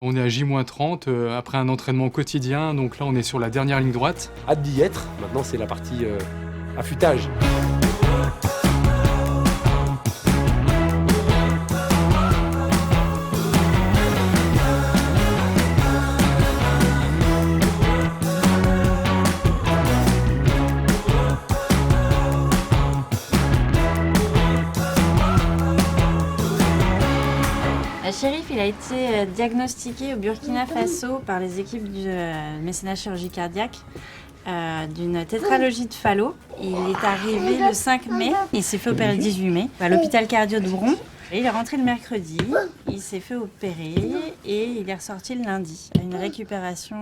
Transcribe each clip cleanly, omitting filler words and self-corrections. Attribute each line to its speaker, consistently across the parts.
Speaker 1: On est à J-30 après un entraînement quotidien, donc là on est sur la dernière ligne droite.
Speaker 2: Hâte d'y être, maintenant c'est la partie affûtage.
Speaker 3: Chérif, il a été diagnostiqué au Burkina Faso par les équipes du mécénat chirurgie cardiaque d'une tétralogie de Fallot. Il est arrivé le 5 mai, il s'est fait opérer le 18 mai à l'hôpital cardio de Bron. Il est rentré le mercredi, il s'est fait opérer et il est ressorti le lundi. Une récupération,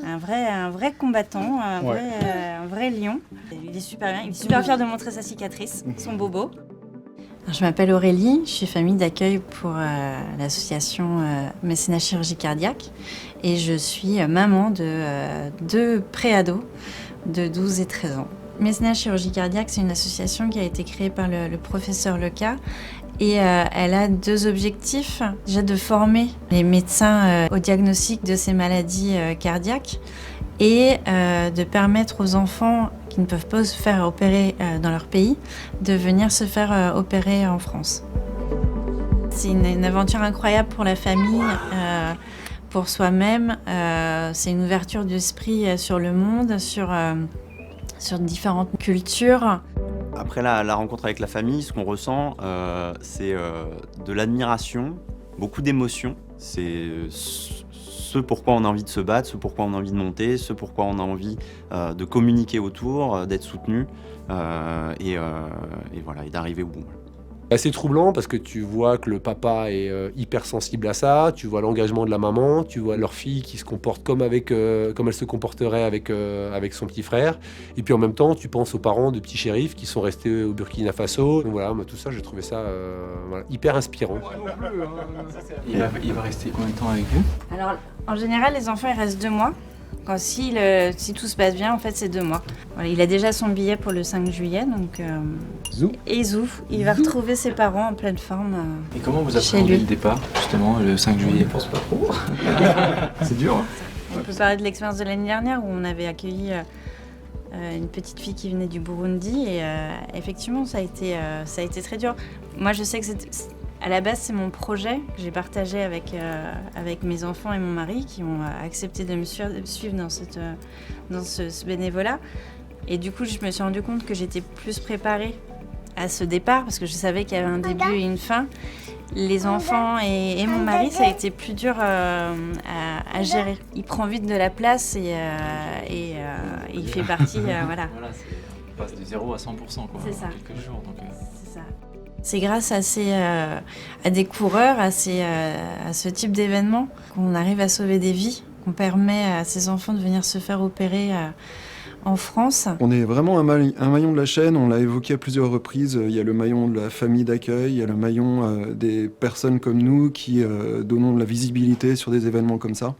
Speaker 3: un vrai combattant, un vrai lion. Il est super bien, il est super fier de montrer sa cicatrice, son bobo. Je m'appelle Aurélie, je suis famille d'accueil pour l'association mécénat chirurgie cardiaque et je suis maman de deux préados de 12 et 13 ans. Mécénat chirurgie cardiaque, c'est une association qui a été créée par le professeur Leca et elle a deux objectifs. Déjà de former les médecins au diagnostic de ces maladies cardiaques et de permettre aux enfants qui ne peuvent pas se faire opérer dans leur pays, de venir se faire opérer en France. C'est une aventure incroyable pour la famille, pour soi-même. C'est une ouverture d'esprit sur le monde, sur différentes cultures.
Speaker 4: Après la rencontre avec la famille, ce qu'on ressent, c'est de l'admiration, beaucoup d'émotions. C'est ce pourquoi on a envie de se battre, ce pourquoi on a envie de monter, ce pourquoi on a envie de communiquer autour, d'être soutenu et voilà, et d'arriver au bout.
Speaker 2: C'est troublant parce que tu vois que le papa est hyper sensible à ça, tu vois l'engagement de la maman, tu vois leur fille qui se comporte comme elle se comporterait avec son petit frère. Et puis en même temps, tu penses aux parents de petits shérifs qui sont restés au Burkina Faso. Donc voilà, tout ça, j'ai trouvé ça hyper inspirant.
Speaker 5: Il va rester combien de temps avec vous?
Speaker 3: Alors, en général, les enfants, ils restent 2 mois. Si tout se passe bien, en fait, c'est 2 mois. Voilà, il a déjà son billet pour le 5 juillet, donc... Et Zou, il va retrouver ses parents en pleine forme
Speaker 5: Et comment vous
Speaker 3: chez
Speaker 5: appréhendez
Speaker 3: lui.
Speaker 5: le départ, justement, le 5 juillet? Je pense pas trop. C'est dur, hein?
Speaker 3: On peut parler de l'expérience de l'année dernière où on avait accueilli une petite fille qui venait du Burundi et effectivement, ça a été très dur. Moi, je sais que à la base, c'est mon projet que j'ai partagé avec mes enfants et mon mari qui ont accepté de me suivre dans ce bénévolat. Et du coup, je me suis rendu compte que j'étais plus préparée à ce départ parce que je savais qu'il y avait un début et une fin. Les enfants et mon mari, ça a été plus dur à gérer. Il prend vite de la place et il fait partie, voilà.
Speaker 5: Voilà, on passe de 0 à 100%, quoi,
Speaker 3: C'est ça.
Speaker 5: en quelques jours. Donc,
Speaker 3: C'est ça. C'est grâce à des coureurs, à ce type d'événement, qu'on arrive à sauver des vies, qu'on permet à ces enfants de venir se faire opérer en France.
Speaker 6: On est vraiment un maillon de la chaîne, on l'a évoqué à plusieurs reprises. Il y a le maillon de la famille d'accueil, il y a le maillon des personnes comme nous qui donnons de la visibilité sur des événements comme ça.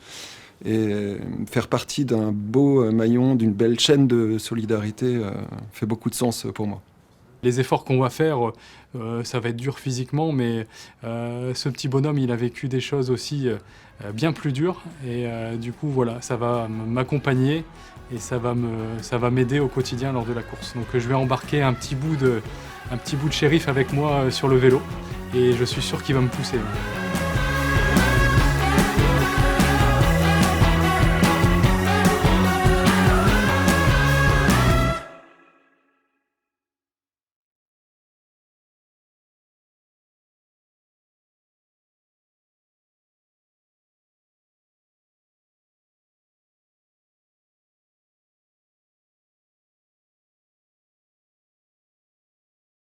Speaker 6: Et faire partie d'un beau maillon, d'une belle chaîne de solidarité fait beaucoup de sens pour moi.
Speaker 1: Les efforts qu'on va faire, ça va être dur physiquement, mais ce petit bonhomme, il a vécu des choses aussi bien plus dures. Et du coup, voilà, ça va m'accompagner et ça va m'aider au quotidien lors de la course. Donc je vais embarquer un petit bout de shérif avec moi sur le vélo et je suis sûr qu'il va me pousser.